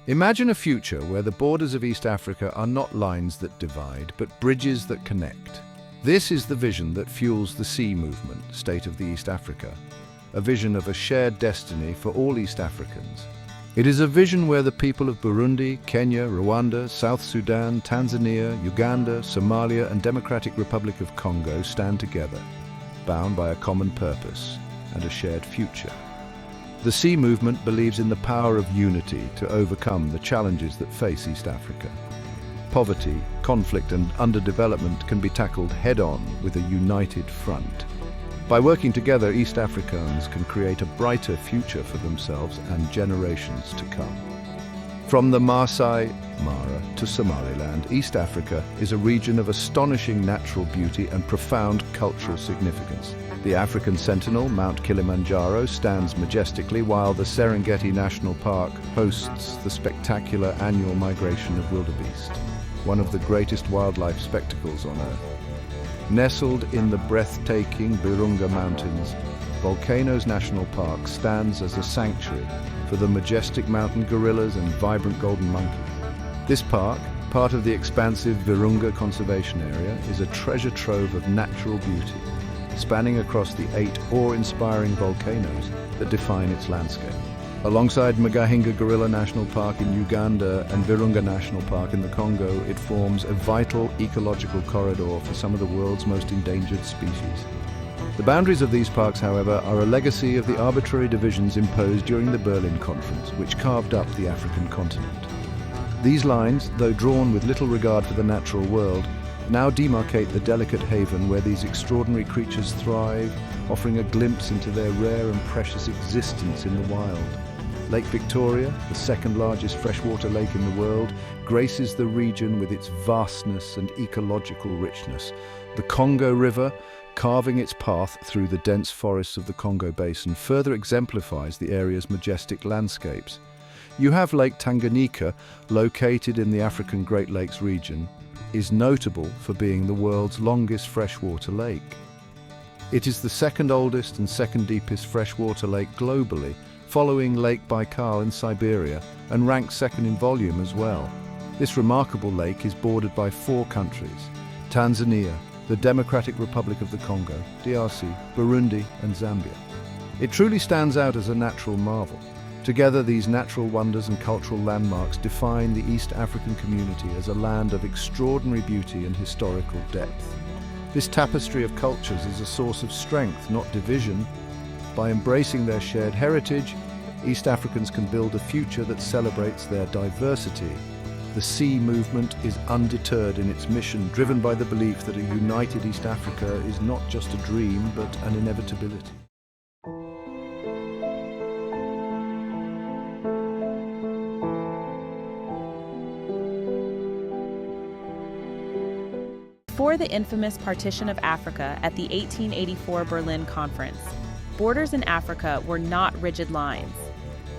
Imagine a future where the borders of East Africa are not lines that divide, but bridges that connect. This is the vision that fuels the Sea Movement, State of the East Africa, a vision of a shared destiny for all East Africans. It is a vision where the people of Burundi, Kenya, Rwanda, South Sudan, Tanzania, Uganda, Somalia, and Democratic Republic of Congo stand together, bound by a common purpose and a shared future. The Sea Movement believes in the power of unity to overcome the challenges that face East Africa. Poverty, conflict, and underdevelopment can be tackled head-on with a united front. By working together, East Africans can create a brighter future for themselves and generations to come. From the Maasai Mara to Somaliland, East Africa is a region of astonishing natural beauty and profound cultural significance. The African Sentinel, Mount Kilimanjaro, stands majestically, while the Serengeti National Park hosts the spectacular annual migration of wildebeest, one of the greatest wildlife spectacles on Earth. Nestled in the breathtaking Virunga Mountains, Volcanoes National Park stands as a sanctuary for the majestic mountain gorillas and vibrant golden monkey. This park, part of the expansive Virunga Conservation Area, is a treasure trove of natural beauty, spanning across the 8 awe-inspiring volcanoes that define its landscape. Alongside Magahinga Gorilla National Park in Uganda and Virunga National Park in the Congo, it forms a vital ecological corridor for some of the world's most endangered species. The boundaries of these parks, however, are a legacy of the arbitrary divisions imposed during the Berlin Conference, which carved up the African continent. These lines, though drawn with little regard for the natural world, now demarcate the delicate haven where these extraordinary creatures thrive, offering a glimpse into their rare and precious existence in the wild. Lake Victoria, the second largest freshwater lake in the world, graces the region with its vastness and ecological richness. The Congo River, carving its path through the dense forests of the Congo Basin, further exemplifies the area's majestic landscapes. You have Lake Tanganyika, located in the African Great Lakes region, is notable for being the world's longest freshwater lake. It is the second oldest and second deepest freshwater lake globally, following Lake Baikal in Siberia, and ranks second in volume as well. This remarkable lake is bordered by 4 countries: Tanzania, the Democratic Republic of the Congo, DRC, Burundi, and Zambia. It truly stands out as a natural marvel. Together, these natural wonders and cultural landmarks define the East African community as a land of extraordinary beauty and historical depth. This tapestry of cultures is a source of strength, not division. By embracing their shared heritage, East Africans can build a future that celebrates their diversity. The Sea Movement is undeterred in its mission, driven by the belief that a united East Africa is not just a dream, but an inevitability. Before the infamous partition of Africa at the 1884 Berlin Conference, borders in Africa were not rigid lines.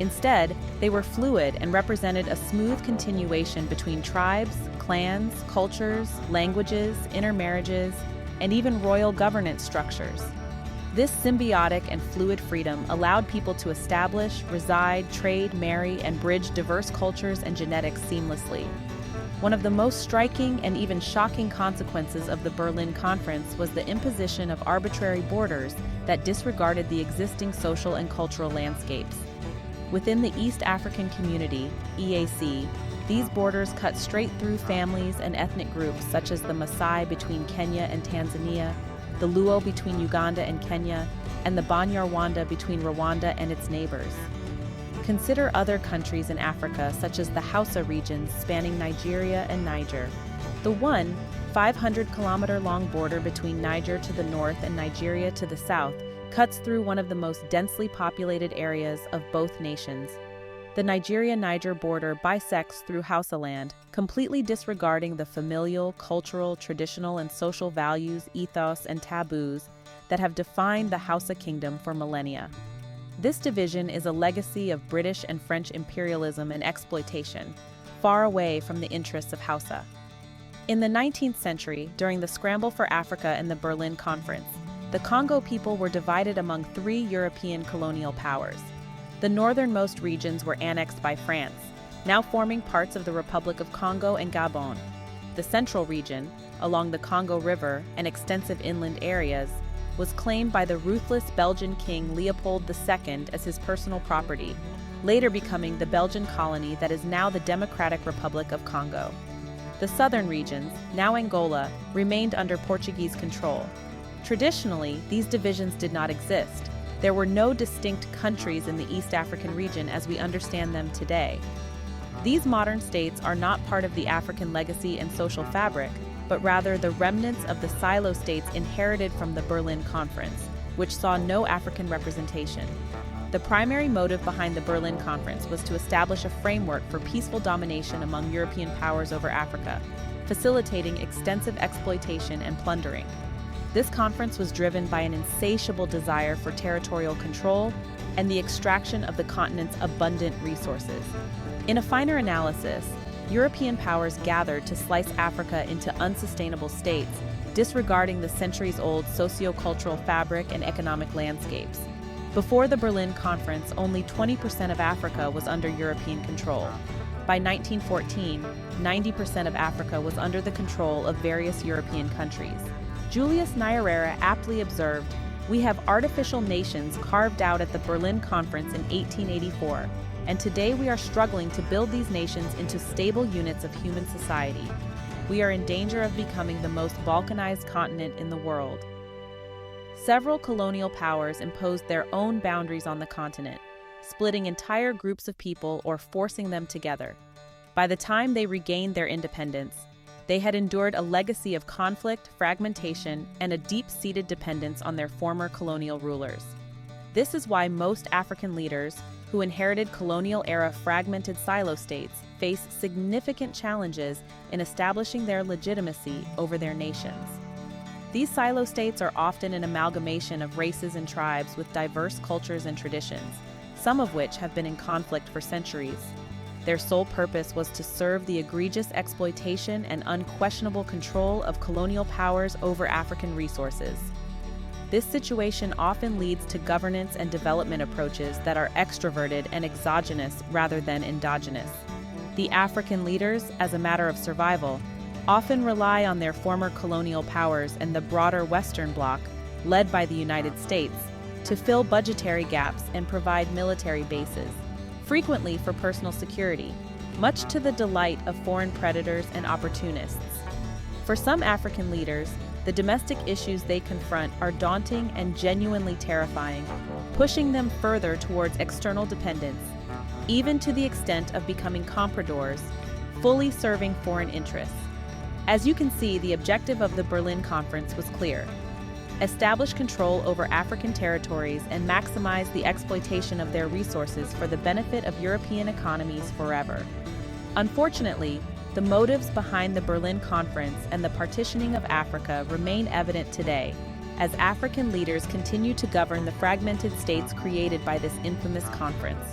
Instead, they were fluid and represented a smooth continuation between tribes, clans, cultures, languages, intermarriages, and even royal governance structures. This symbiotic and fluid freedom allowed people to establish, reside, trade, marry, and bridge diverse cultures and genetics seamlessly. One of the most striking and even shocking consequences of the Berlin Conference was the imposition of arbitrary borders that disregarded the existing social and cultural landscapes. Within the East African Community, EAC, these borders cut straight through families and ethnic groups such as the Maasai between Kenya and Tanzania, the Luo between Uganda and Kenya, and the Banyarwanda between Rwanda and its neighbors. Consider other countries in Africa, such as the Hausa regions spanning Nigeria and Niger. The 500-kilometer-long border between Niger to the north and Nigeria to the south cuts through one of the most densely populated areas of both nations. The Nigeria-Niger border bisects through Hausa land, completely disregarding the familial, cultural, traditional, and social values, ethos, and taboos that have defined the Hausa kingdom for millennia. This division is a legacy of British and French imperialism and exploitation, far away from the interests of Hausa. In the 19th century, during the scramble for Africa and the Berlin Conference, the Congo people were divided among three European colonial powers. The northernmost regions were annexed by France, now forming parts of the Republic of Congo and Gabon. The central region, along the Congo River and extensive inland areas, was claimed by the ruthless Belgian King Leopold II as his personal property, later becoming the Belgian colony that is now the Democratic Republic of Congo. The southern regions, now Angola, remained under Portuguese control. Traditionally, these divisions did not exist. There were no distinct countries in the East African region as we understand them today. These modern states are not part of the African legacy and social fabric, but rather the remnants of the silo states inherited from the Berlin Conference, which saw no African representation. The primary motive behind the Berlin Conference was to establish a framework for peaceful domination among European powers over Africa, facilitating extensive exploitation and plundering. This conference was driven by an insatiable desire for territorial control and the extraction of the continent's abundant resources. In a finer analysis, European powers gathered to slice Africa into unsustainable states, disregarding the centuries-old socio-cultural fabric and economic landscapes. Before the Berlin Conference, only 20% of Africa was under European control. By 1914, 90% of Africa was under the control of various European countries. Julius Nyerere aptly observed, "We have artificial nations carved out at the Berlin Conference in 1884, and today we are struggling to build these nations into stable units of human society. We are in danger of becoming the most balkanized continent in the world." Several colonial powers imposed their own boundaries on the continent, splitting entire groups of people or forcing them together. By the time they regained their independence, they had endured a legacy of conflict, fragmentation, and a deep-seated dependence on their former colonial rulers. This is why most African leaders, who inherited colonial-era fragmented silo states, face significant challenges in establishing their legitimacy over their nations. These silo states are often an amalgamation of races and tribes with diverse cultures and traditions, some of which have been in conflict for centuries. Their sole purpose was to serve the egregious exploitation and unquestionable control of colonial powers over African resources. This situation often leads to governance and development approaches that are extroverted and exogenous rather than endogenous. The African leaders, as a matter of survival, often rely on their former colonial powers and the broader Western Bloc, led by the United States, to fill budgetary gaps and provide military bases, frequently for personal security, much to the delight of foreign predators and opportunists. For some African leaders, the domestic issues they confront are daunting and genuinely terrifying, pushing them further towards external dependence, even to the extent of becoming compradors, fully serving foreign interests. As you can see, the objective of the Berlin Conference was clear: establish control over African territories and maximize the exploitation of their resources for the benefit of European economies forever. Unfortunately, the motives behind the Berlin Conference and the partitioning of Africa remain evident today, as African leaders continue to govern the fragmented states created by this infamous conference.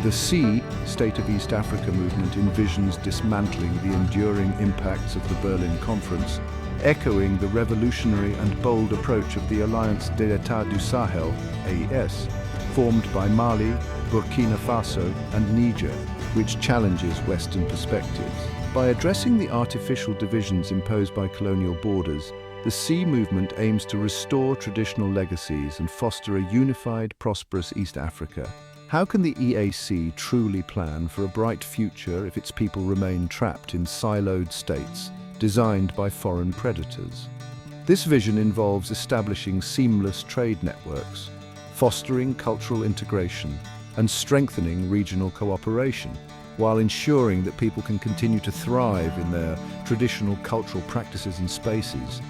The C, State of East Africa movement envisions dismantling the enduring impacts of the Berlin Conference, echoing the revolutionary and bold approach of the Alliance des Etats du Sahel, AES, formed by Mali, Burkina Faso, and Niger, which challenges Western perspectives. By addressing the artificial divisions imposed by colonial borders, the C movement aims to restore traditional legacies and foster a unified, prosperous East Africa. How can the EAC truly plan for a bright future if its people remain trapped in siloed states designed by foreign predators? This vision involves establishing seamless trade networks, fostering cultural integration, and strengthening regional cooperation. while ensuring that people can continue to thrive in their traditional cultural practices and spaces.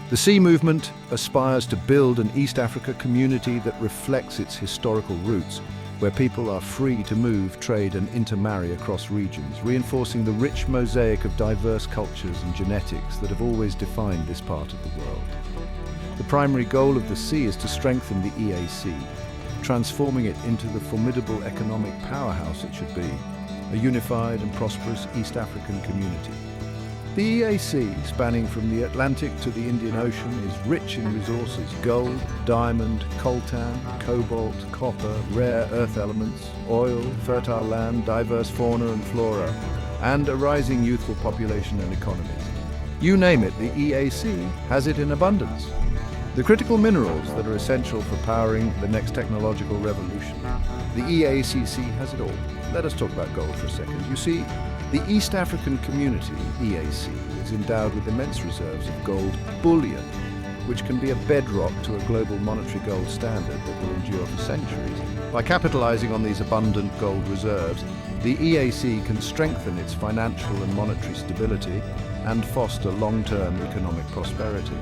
The Sea Movement aspires to build an East Africa community that reflects its historical roots, where people are free to move, trade and intermarry across regions, reinforcing the rich mosaic of diverse cultures and genetics that have always defined this part of the world. The primary goal of the Sea is to strengthen the EAC, transforming it into the formidable economic powerhouse it should be, a unified and prosperous East African community. The EAC, spanning from the Atlantic to the Indian Ocean, is rich in resources: gold, diamond, coltan, cobalt, copper, rare earth elements, oil, fertile land, diverse fauna and flora, and a rising youthful population and economies. You name it, the EAC has it in abundance. The critical minerals that are essential for powering the next technological revolution. The EACC has it all. Let us talk about gold for a second. You see, the East African Community, EAC, is endowed with immense reserves of gold bullion, which can be a bedrock to a global monetary gold standard that will endure for centuries. By capitalizing on these abundant gold reserves, the EAC can strengthen its financial and monetary stability and foster long-term economic prosperity.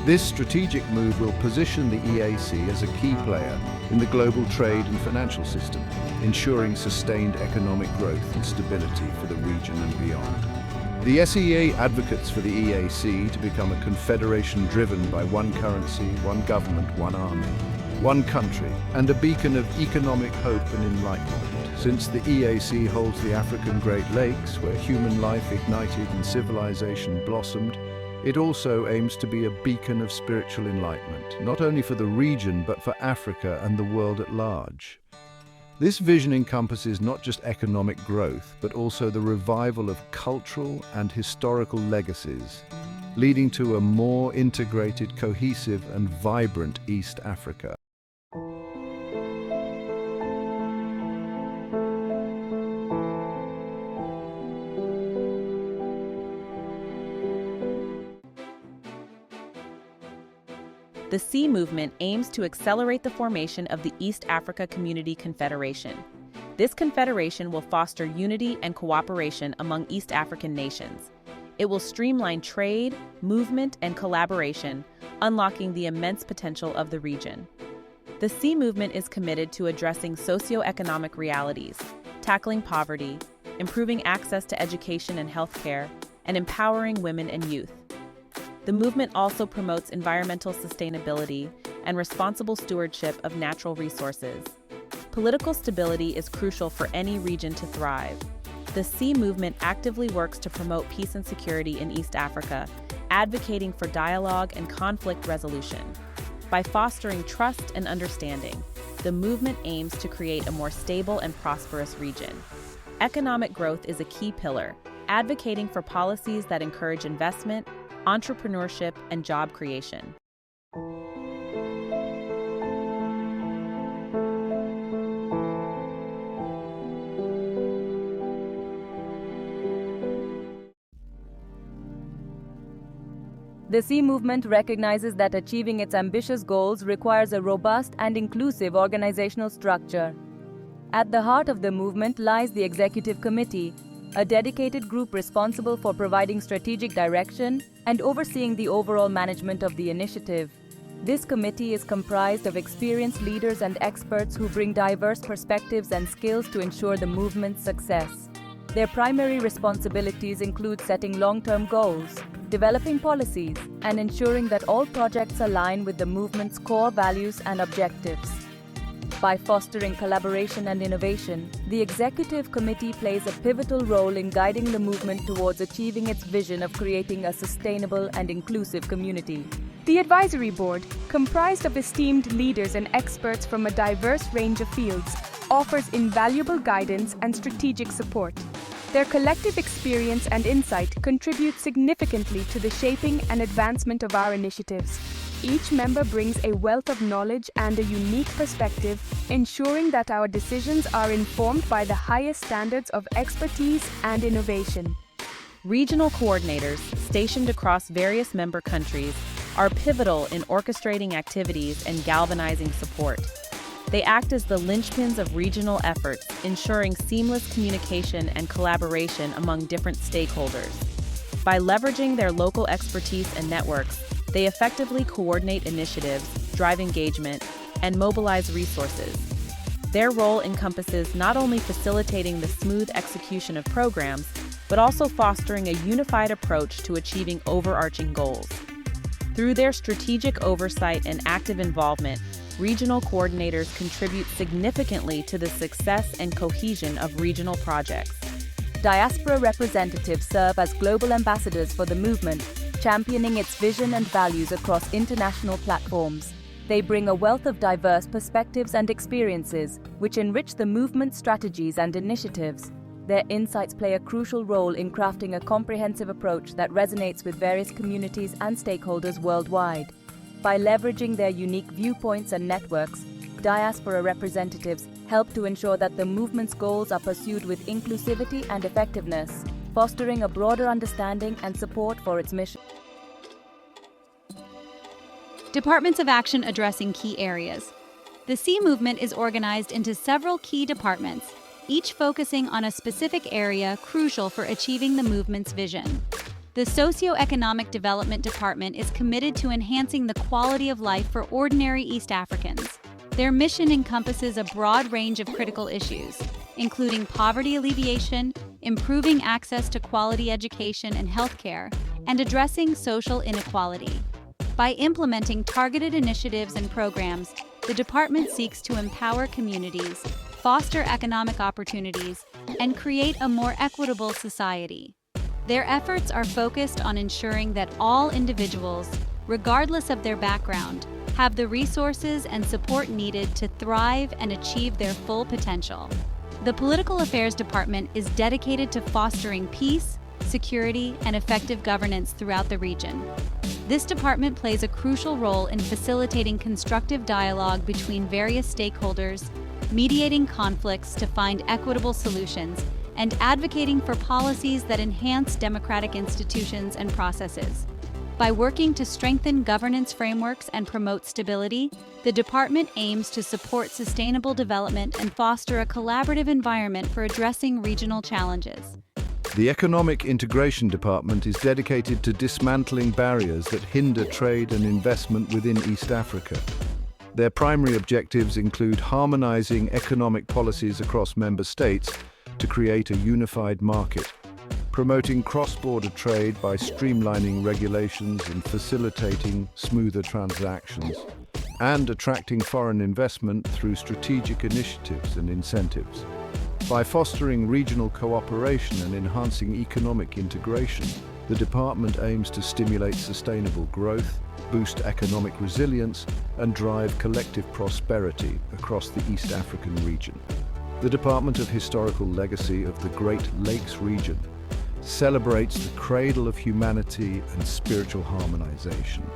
This strategic move will position the EAC as a key player in the global trade and financial system, ensuring sustained economic growth and stability for the region and beyond. The SEA advocates for the EAC to become a confederation driven by one currency, one government, one army, one country, and a beacon of economic hope and enlightenment. Since the EAC holds the African Great Lakes, where human life ignited and civilization blossomed, it also aims to be a beacon of spiritual enlightenment, not only for the region, but for Africa and the world at large. This vision encompasses not just economic growth, but also the revival of cultural and historical legacies, leading to a more integrated, cohesive, and vibrant East Africa. The Sea Movement aims to accelerate the formation of the East Africa Community Confederation. This confederation will foster unity and cooperation among East African nations. It will streamline trade, movement, and collaboration, unlocking the immense potential of the region. The Sea Movement is committed to addressing socio-economic realities, tackling poverty, improving access to education and healthcare, and empowering women and youth. The movement also promotes environmental sustainability and responsible stewardship of natural resources. Political stability is crucial for any region to thrive. The Sea Movement actively works to promote peace and security in East Africa, advocating for dialogue and conflict resolution. By fostering trust and understanding, the movement aims to create a more stable and prosperous region. Economic growth is a key pillar, advocating for policies that encourage investment, entrepreneurship, and job creation. The Sea Movement recognizes that achieving its ambitious goals requires a robust and inclusive organizational structure. At the heart of the movement lies the Executive Committee, a dedicated group responsible for providing strategic direction and overseeing the overall management of the initiative. This committee is comprised of experienced leaders and experts who bring diverse perspectives and skills to ensure the movement's success. Their primary responsibilities include setting long-term goals, developing policies, and ensuring that all projects align with the movement's core values and objectives. By fostering collaboration and innovation, the Executive Committee plays a pivotal role in guiding the movement towards achieving its vision of creating a sustainable and inclusive community. The Advisory Board, comprised of esteemed leaders and experts from a diverse range of fields, offers invaluable guidance and strategic support. Their collective experience and insight contribute significantly to the shaping and advancement of our initiatives. Each member brings a wealth of knowledge and a unique perspective, ensuring that our decisions are informed by the highest standards of expertise and innovation. Regional coordinators, stationed across various member countries, are pivotal in orchestrating activities and galvanizing support. They act as the linchpins of regional efforts, ensuring seamless communication and collaboration among different stakeholders. By leveraging their local expertise and networks, they effectively coordinate initiatives, drive engagement, and mobilize resources. Their role encompasses not only facilitating the smooth execution of programs, but also fostering a unified approach to achieving overarching goals. Through their strategic oversight and active involvement, regional coordinators contribute significantly to the success and cohesion of regional projects. Diaspora representatives serve as global ambassadors for the movement, championing its vision and values across international platforms. They bring a wealth of diverse perspectives and experiences, which enrich the movement's strategies and initiatives. Their insights play a crucial role in crafting a comprehensive approach that resonates with various communities and stakeholders worldwide. By leveraging their unique viewpoints and networks, diaspora representatives help to ensure that the movement's goals are pursued with inclusivity and effectiveness, fostering a broader understanding and support for its mission. Departments of action addressing key areas. The C movement is organized into several key departments, each focusing on a specific area crucial for achieving the movement's vision. The Socio-Economic Development Department is committed to enhancing the quality of life for ordinary East Africans. Their mission encompasses a broad range of critical issues, including poverty alleviation, improving access to quality education and healthcare, and addressing social inequality. By implementing targeted initiatives and programs, the department seeks to empower communities, foster economic opportunities, and create a more equitable society. Their efforts are focused on ensuring that all individuals, regardless of their background, have the resources and support needed to thrive and achieve their full potential. The Political Affairs Department is dedicated to fostering peace, security, and effective governance throughout the region. This department plays a crucial role in facilitating constructive dialogue between various stakeholders, mediating conflicts to find equitable solutions, and advocating for policies that enhance democratic institutions and processes. By working to strengthen governance frameworks and promote stability, the department aims to support sustainable development and foster a collaborative environment for addressing regional challenges. The Economic Integration Department is dedicated to dismantling barriers that hinder trade and investment within East Africa. Their primary objectives include harmonizing economic policies across member states to create a unified market, promoting cross-border trade by streamlining regulations and facilitating smoother transactions, and attracting foreign investment through strategic initiatives and incentives. By fostering regional cooperation and enhancing economic integration, the department aims to stimulate sustainable growth, boost economic resilience, and drive collective prosperity across the East African region. The Department of Historical Legacy of the Great Lakes region celebrates the cradle of humanity and spiritual harmonization.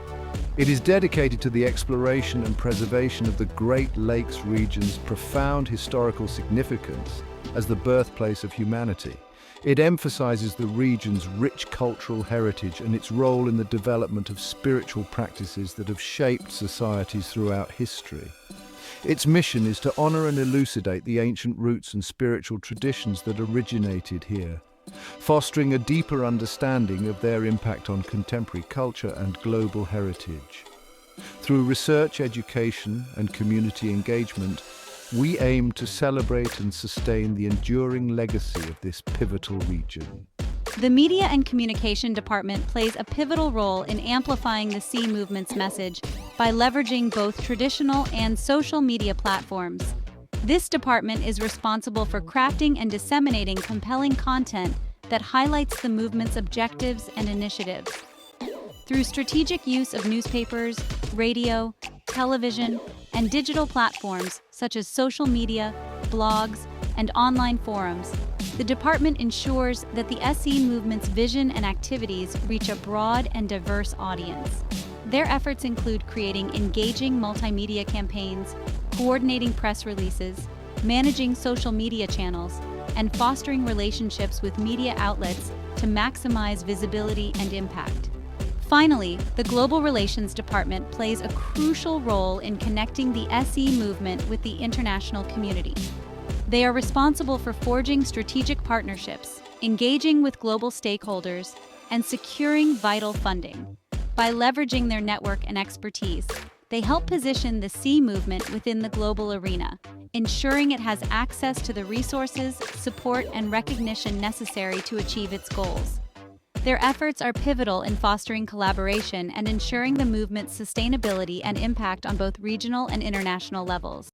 It is dedicated to the exploration and preservation of the Great Lakes region's profound historical significance as the birthplace of humanity. It emphasizes the region's rich cultural heritage and its role in the development of spiritual practices that have shaped societies throughout history. Its mission is to honor and elucidate the ancient roots and spiritual traditions that originated here, fostering a deeper understanding of their impact on contemporary culture and global heritage. Through research, education, and community engagement, we aim to celebrate and sustain the enduring legacy of this pivotal region. The Media and Communication Department plays a pivotal role in amplifying the C movement's message by leveraging both traditional and social media platforms. This department is responsible for crafting and disseminating compelling content that highlights the movement's objectives and initiatives. Through strategic use of newspapers, radio, television, and digital platforms such as social media, blogs, and online forums, the department ensures that the SE movement's vision and activities reach a broad and diverse audience. Their efforts include creating engaging multimedia campaigns, coordinating press releases, managing social media channels, and fostering relationships with media outlets to maximize visibility and impact. Finally, the Global Relations Department plays a crucial role in connecting the SE movement with the international community. They are responsible for forging strategic partnerships, engaging with global stakeholders, and securing vital funding. By leveraging their network and expertise, they help position the C movement within the global arena, ensuring it has access to the resources, support, and recognition necessary to achieve its goals. Their efforts are pivotal in fostering collaboration and ensuring the movement's sustainability and impact on both regional and international levels.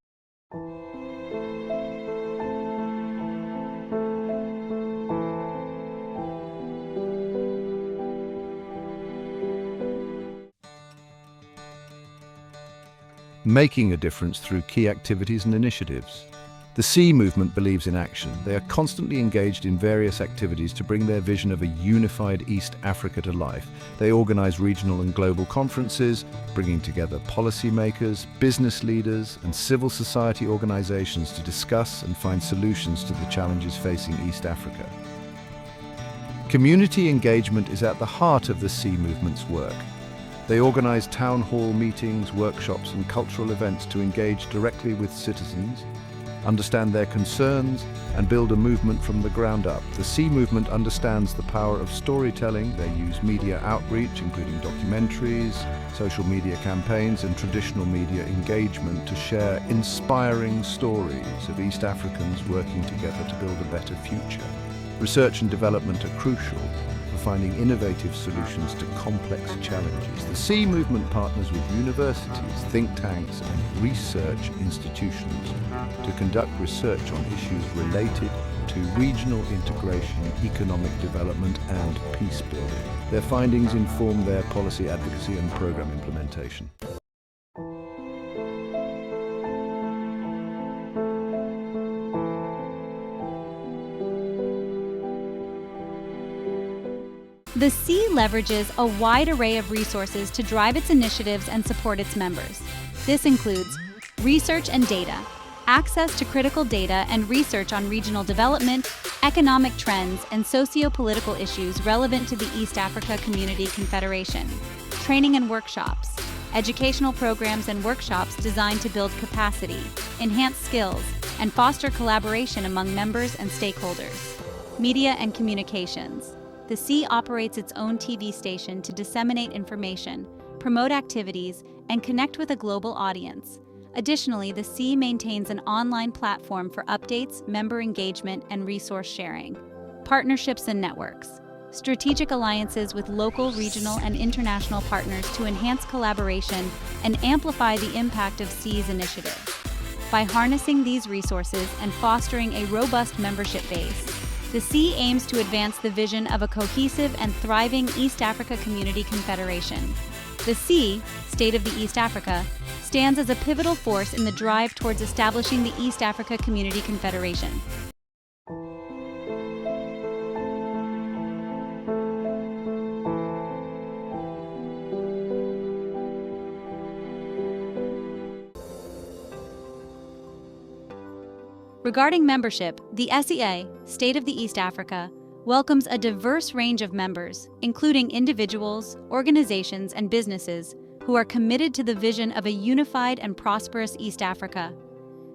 Making a difference through key activities and initiatives. The C movement believes in action. They are constantly engaged in various activities to bring their vision of a unified East Africa to life. They organize regional and global conferences, bringing together policymakers, business leaders, and civil society organizations to discuss and find solutions to the challenges facing East Africa. Community engagement is at the heart of the C movement's work. They organize town hall meetings, workshops, and cultural events to engage directly with citizens, understand their concerns, and build a movement from the ground up. The C movement understands the power of storytelling. They use media outreach, including documentaries, social media campaigns, and traditional media engagement to share inspiring stories of East Africans working together to build a better future. Research and development are crucial for finding innovative solutions to complex challenges. The C movement partners with universities, think tanks, and research institutions to conduct research on issues related to regional integration, economic development, and peace building. Their findings inform their policy advocacy and program implementation. The C leverages a wide array of resources to drive its initiatives and support its members. This includes research and data, access to critical data and research on regional development, economic trends, and socio-political issues relevant to the East Africa Community Confederation, training and workshops, educational programs and workshops designed to build capacity, enhance skills, and foster collaboration among members and stakeholders, media and communications. The C operates its own TV station to disseminate information, promote activities, and connect with a global audience. Additionally, the C maintains an online platform for updates, member engagement, and resource sharing. Partnerships and networks. Strategic alliances with local, regional, and international partners to enhance collaboration and amplify the impact of C's initiatives. By harnessing these resources and fostering a robust membership base, the C aims to advance the vision of a cohesive and thriving East Africa Community Confederation. The C, State of the East Africa, stands as a pivotal force in the drive towards establishing the East Africa Community Confederation. Regarding membership, the SEA, State of the East Africa, welcomes a diverse range of members, including individuals, organizations, and businesses who are committed to the vision of a unified and prosperous East Africa.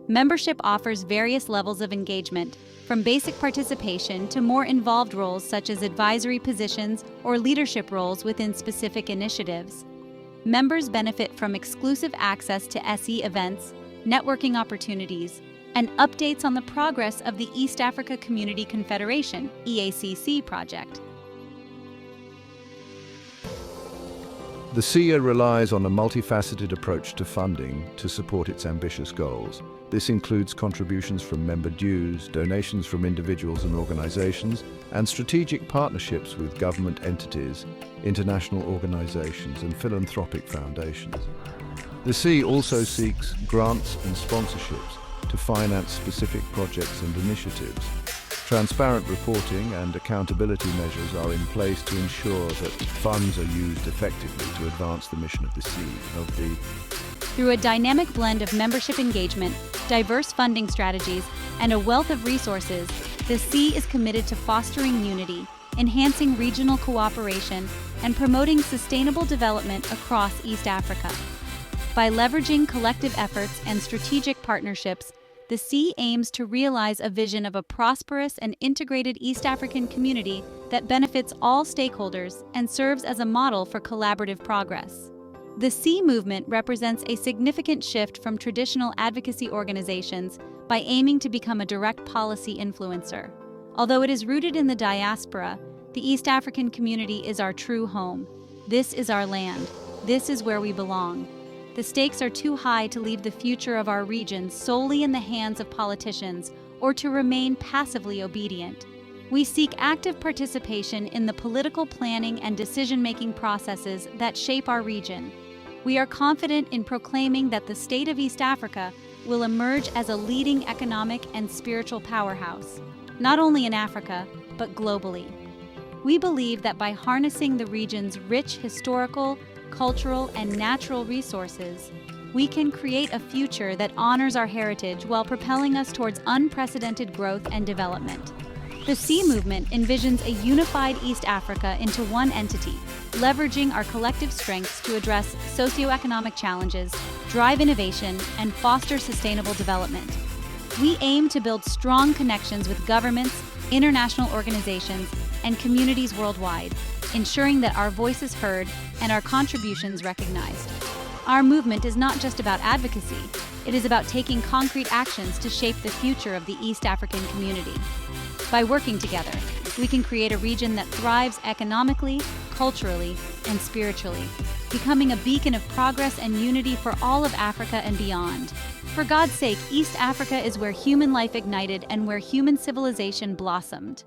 Membership offers various levels of engagement, from basic participation to more involved roles such as advisory positions or leadership roles within specific initiatives. Members benefit from exclusive access to SE events, networking opportunities, and updates on the progress of the East Africa Community Confederation (EACC) project. The CIA relies on a multifaceted approach to funding to support its ambitious goals. This includes contributions from member dues, donations from individuals and organizations, and strategic partnerships with government entities, international organizations, and philanthropic foundations. The CIA also seeks grants and sponsorships to finance specific projects and initiatives. Transparent reporting and accountability measures are in place to ensure that funds are used effectively to advance the mission of the C. Through a dynamic blend of membership engagement, diverse funding strategies, and a wealth of resources, the C is committed to fostering unity, enhancing regional cooperation, and promoting sustainable development across East Africa. By leveraging collective efforts and strategic partnerships, the C aims to realize a vision of a prosperous and integrated East African community that benefits all stakeholders and serves as a model for collaborative progress. The C movement represents a significant shift from traditional advocacy organizations by aiming to become a direct policy influencer. Although it is rooted in the diaspora, the East African community is our true home. This is our land. This is where we belong. The stakes are too high to leave the future of our region solely in the hands of politicians or to remain passively obedient. We seek active participation in the political planning and decision-making processes that shape our region. We are confident in proclaiming that the state of East Africa will emerge as a leading economic and spiritual powerhouse, not only in Africa, but globally. We believe that by harnessing the region's rich historical, cultural, and natural resources, we can create a future that honors our heritage while propelling us towards unprecedented growth and development. The C movement envisions a unified East Africa into one entity, leveraging our collective strengths to address socio-economic challenges, drive innovation, and foster sustainable development. We aim to build strong connections with governments, international organizations, and communities worldwide, ensuring that our voice is heard and our contributions recognized. Our movement is not just about advocacy, it is about taking concrete actions to shape the future of the East African community. By working together, we can create a region that thrives economically, culturally, and spiritually, becoming a beacon of progress and unity for all of Africa and beyond. For God's sake, East Africa is where human life ignited and where human civilization blossomed.